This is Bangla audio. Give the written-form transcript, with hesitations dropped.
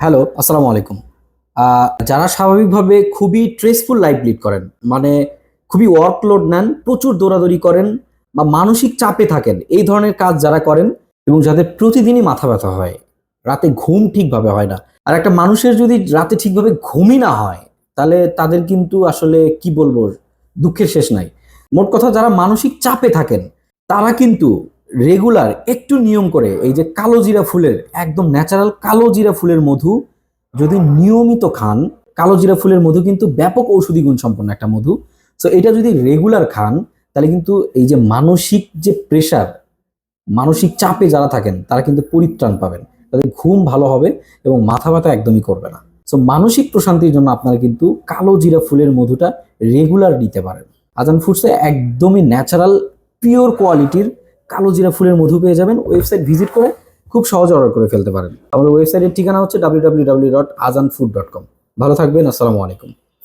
হ্যালো, আসসালামু আলাইকুম। যারা স্বাভাবিকভাবে খুবই স্ট্রেসফুল লাইফ লিড করেন, মানে খুবই ওয়ার্কলোড নেন, প্রচুর দৌড়াদৌড়ি করেন বা মানসিক চাপে থাকেন, এই ধরনের কাজ যারা করেন এবং যাদের প্রতিদিনই মাথা ব্যথা হয়, রাতে ঘুম ঠিকভাবে হয় না। আর একটা মানুষের যদি রাতে ঠিকভাবে ঘুমই না হয়, তাহলে তাদের কিন্তু আসলে কি বলবো, দুঃখের শেষ নাই। মোট কথা যারা মানসিক চাপে থাকেন, তারা কিন্তু রেগুলার একটু নিয়ম করে এই যে কালো জিরা ফুলের একদম ন্যাচারাল কালো জিরা ফুলের মধু যদি নিয়মিত খান, কালো জিরা ফুলের মধু কিন্তু ব্যাপক ঔষধি গুণ সম্পন্ন একটা মধু। সো এটা যদি রেগুলার খান, তাহলে কিন্তু এই যে মানসিক যে প্রেসার, মানসিক চাপে যারা থাকেন তারা কিন্তু পরিত্রাণ পাবেন, তাদের ঘুম ভালো হবে এবং মাথা ব্যথা একদমই করবে না। সো মানসিক প্রশান্তির জন্য আপনারা কিন্তু কালো জিরা ফুলের মধুটা রেগুলার নিতে পারেন। আজান ফুডসে একদমই ন্যাচারাল পিওর কোয়ালিটির কালো জিরা ফুলের মধু পেয়ে যাবেন। ওয়েবসাইট ভিজিট করে খুব সহজে অর্ডার করে ফেলতে পারেন। আমাদের ওয়েবসাইটের ঠিকানা হচ্ছে www.azanfood.com। ভালো থাকবেন, আসসালামু আলাইকুম।